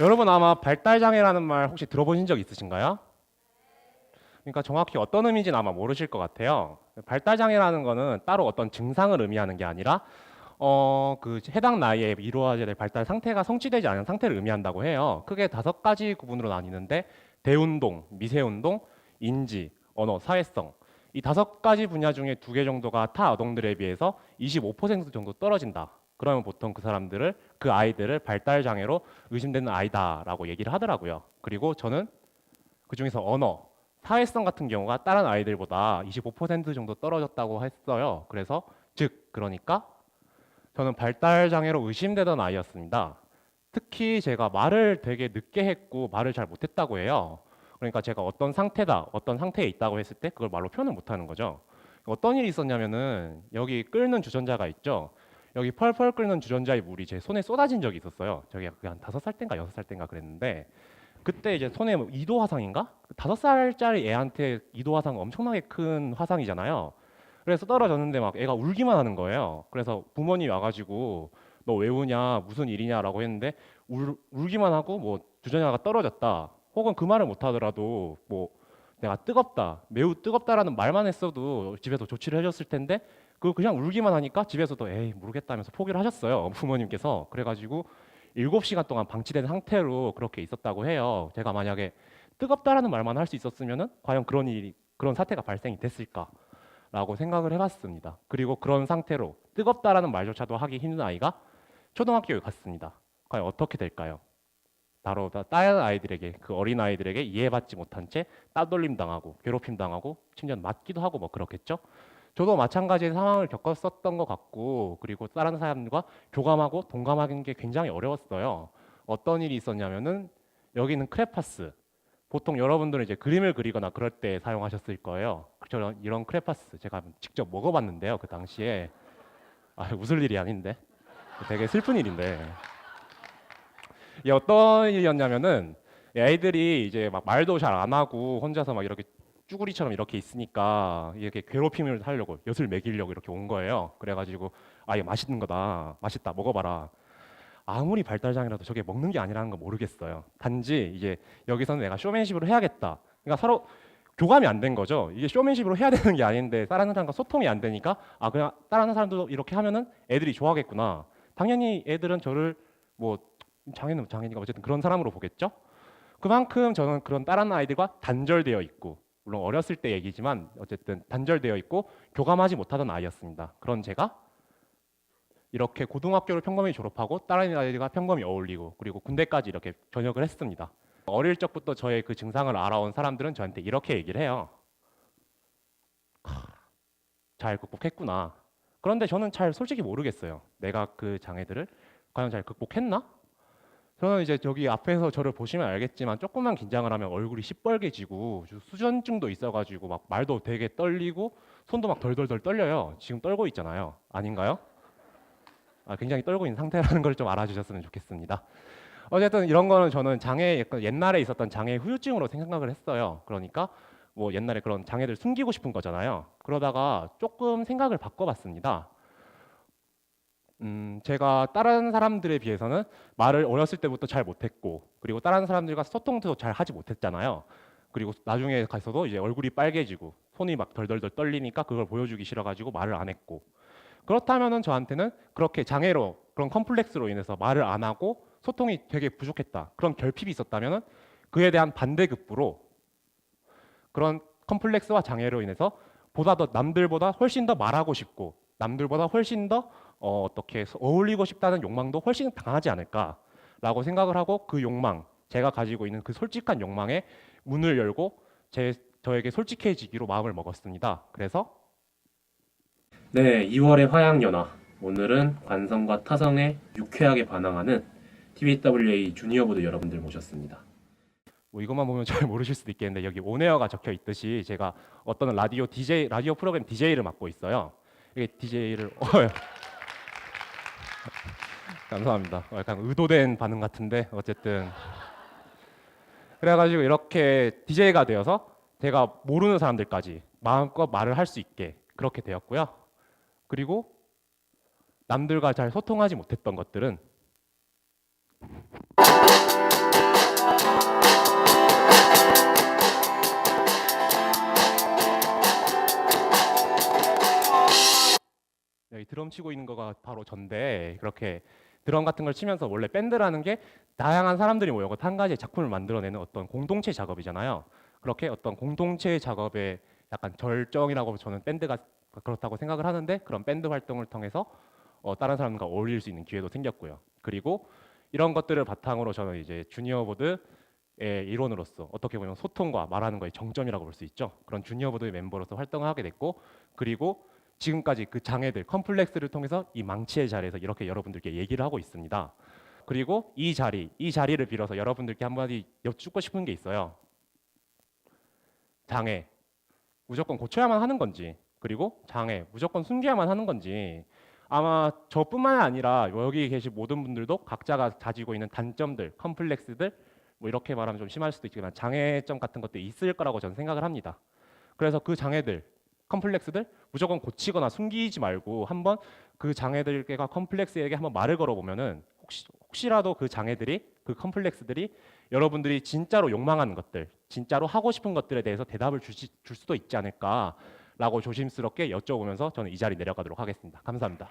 여러분 아마 발달장애라는 말 혹시 들어보신 적 있으신가요? 그러니까 정확히 어떤 의미인지는 아마 모르실 것 같아요. 발달장애라는 거는 따로 어떤 증상을 의미하는 게 아니라 그 해당 나이에 이루어져야 될 발달 상태가 성취되지 않은 상태를 의미한다고 해요. 크게 5가지 구분으로 나뉘는데 대운동, 미세운동, 인지, 언어, 사회성 이 5가지 분야 중에 2개 정도가 타 아동들에 비해서 25% 정도 떨어진다. 그러면 보통 그 아이들을 발달 장애로 의심되는 아이다라고 얘기를 하더라고요. 그리고 저는 그 중에서 언어, 사회성 같은 경우가 다른 아이들보다 25% 정도 떨어졌다고 했어요. 그래서 그러니까 저는 발달 장애로 의심되던 아이였습니다. 특히 제가 말을 되게 늦게 했고 말을 잘 못했다고 해요. 그러니까 제가 어떤 상태다, 어떤 상태에 있다고 했을 때 그걸 말로 표현을 못하는 거죠. 어떤 일이 있었냐면은 여기 끓는 주전자가 있죠. 여기 펄펄 끓는 주전자의 물이 제 손에 쏟아진 적이 있었어요. 저기 한 5살 땐가 6살 땐가 그랬는데 그때 이제 손에 2도 화상인가? 5살짜리 애한테 2도 화상 엄청나게 큰 화상이잖아요. 그래서 떨어졌는데 막 애가 울기만 하는 거예요. 그래서 부모님이 와가지고 너 왜 우냐 무슨 일이냐라고 했는데 울기만 하고 뭐 주전자가 떨어졌다 혹은 그 말을 못하더라도 뭐 내가 뜨겁다 매우 뜨겁다라는 말만 했어도 집에서 조치를 해줬을 텐데 그걸 그냥 울기만 하니까 집에서도 에이 모르겠다면서 포기를 하셨어요 부모님께서. 그래가지고 7시간 동안 방치된 상태로 그렇게 있었다고 해요. 제가 만약에 뜨겁다라는 말만 할 수 있었으면은 과연 그런 사태가 발생이 됐을까? 라고 생각을 해봤습니다. 그리고 그런 상태로 뜨겁다라는 말조차도 하기 힘든 아이가 초등학교에 갔습니다. 과연 어떻게 될까요? 바로 다른 아이들에게 그 어린 아이들에게 이해받지 못한 채 따돌림 당하고 괴롭힘 당하고 심지어 맞기도 하고 뭐 그렇겠죠. 저도 마찬가지의 상황을 겪었었던 것 같고 그리고 다른 사람들과 교감하고 동감하는 게 굉장히 어려웠어요. 어떤 일이 있었냐면은 여기는 크레파스 보통 여러분들은 이제 그림을 그리거나 그럴 때 사용하셨을 거예요. 저는 이런 크레파스 제가 직접 먹어봤는데요. 그 당시에 웃을 일이 아닌데 되게 슬픈 일인데 이게 어떤 일이었냐면은 애들이 이제 막 말도 잘 안 하고 혼자서 막 이렇게 쭈구리처럼 이렇게 있으니까 이렇게 괴롭힘을 하려고 엿을 먹이려고 이렇게 온 거예요. 그래가지고 이게 맛있는 거다, 맛있다, 먹어봐라. 아무리 발달장애라도 저게 먹는 게 아니라는 거 모르겠어요. 단지 이제 여기서는 내가 쇼맨십으로 해야겠다. 그러니까 서로 교감이 안 된 거죠. 이게 쇼맨십으로 해야 되는 게 아닌데 다른 사람과 소통이 안 되니까 그냥 다른 사람도 이렇게 하면은 애들이 좋아하겠구나. 당연히 애들은 저를 뭐 장애는 장애니까 어쨌든 그런 사람으로 보겠죠. 그만큼 저는 그런 다른 아이들과 단절되어 있고 물론 어렸을 때 얘기지만 어쨌든 단절되어 있고 교감하지 못하던 아이였습니다. 그런 제가 이렇게 고등학교를 평범히 졸업하고 다른 아이들과 평범히 어울리고 그리고 군대까지 이렇게 전역을 했습니다. 어릴 적부터 저의 그 증상을 알아온 사람들은 저한테 이렇게 얘기를 해요. 잘 극복했구나. 그런데 저는 잘 솔직히 모르겠어요. 내가 그 장애들을 과연 잘 극복했나? 저는 이제 저기 앞에서 저를 보시면 알겠지만 조금만 긴장을 하면 얼굴이 시뻘개지고 수전증도 있어가지고 막 말도 되게 떨리고 손도 막 덜덜덜 떨려요. 지금 떨고 있잖아요. 아닌가요? 굉장히 떨고 있는 상태라는 걸 좀 알아주셨으면 좋겠습니다. 어쨌든 이런 거는 저는 옛날에 있었던 장애 후유증으로 생각을 했어요. 그러니까 뭐 옛날에 그런 장애를 숨기고 싶은 거잖아요. 그러다가 조금 생각을 바꿔봤습니다. 제가 다른 사람들에 비해서는 말을 어렸을 때부터 잘 못했고 그리고 다른 사람들과 소통도 잘 하지 못했잖아요. 그리고 나중에 가서도 이제 얼굴이 빨개지고 손이 막 덜덜덜 떨리니까 그걸 보여주기 싫어가지고 말을 안 했고 그렇다면은 저한테는 그렇게 장애로 그런 컴플렉스로 인해서 말을 안 하고 소통이 되게 부족했다. 그런 결핍이 있었다면은 그에 대한 반대급부로 그런 컴플렉스와 장애로 인해서 보다 더 남들보다 훨씬 더 말하고 싶고 남들보다 훨씬 더 어떻게 어울리고 싶다는 욕망도 훨씬 강하지 않을까라고 생각을 하고 그 욕망, 제가 가지고 있는 그 솔직한 욕망에 문을 열고 저에게 솔직해지기로 마음을 먹었습니다. 그래서 네, 2월의 화양연화. 오늘은 관성과 타성에 유쾌하게 반항하는 TBWA 주니어보드 여러분들 모셨습니다. 뭐 이것만 보면 잘 모르실 수도 있겠는데 여기 온에어가 적혀 있듯이 제가 어떤 라디오 프로그램 DJ를 맡고 있어요. 이게 DJ를 감사합니다. 약간 의도된 반응 같은데 어쨌든 그래가지고 이렇게 DJ가 되어서 제가 모르는 사람들까지 마음껏 말을 할 수 있게 그렇게 되었고요. 그리고 남들과 잘 소통하지 못했던 것들은 치고 있는 거가 바로 전데 그렇게 드럼 같은 걸 치면서 원래 밴드라는 게 다양한 사람들이 모여서 한 가지의 작품을 만들어내는 어떤 공동체 작업이잖아요. 그렇게 어떤 공동체 작업의 약간 절정이라고 저는 밴드가 그렇다고 생각을 하는데 그런 밴드 활동을 통해서 다른 사람과 어울릴 수 있는 기회도 생겼고요. 그리고 이런 것들을 바탕으로 저는 이제 주니어 보드의 일원으로서 어떻게 보면 소통과 말하는 거의 정점이라고 볼 수 있죠. 그런 주니어 보드의 멤버로서 활동을 하게 됐고 그리고 지금까지 그 장애들, 컴플렉스를 통해서 이 망치의 자리에서 이렇게 여러분들께 얘기를 하고 있습니다. 그리고 이 자리를 빌어서 여러분들께 한마디 여쭙고 싶은 게 있어요. 장애, 무조건 고쳐야만 하는 건지, 그리고 장애, 무조건 숨겨야만 하는 건지, 아마 저뿐만 아니라 여기 계신 모든 분들도 각자가 가지고 있는 단점들, 컴플렉스들, 뭐 이렇게 말하면 좀 심할 수도 있지만 장애점 같은 것들이 있을 거라고 저는 생각을 합니다. 그래서 그 장애들, 컴플렉스들 무조건 고치거나 숨기지 말고 한번 그 장애들과 컴플렉스에게 한번 말을 걸어보면은 혹시라도 그 장애들이, 그 컴플렉스들이 여러분들이 진짜로 욕망하는 것들, 진짜로 하고 싶은 것들에 대해서 대답을 줄 수도 있지 않을까라고 조심스럽게 여쭤보면서 저는 이 자리 내려가도록 하겠습니다. 감사합니다.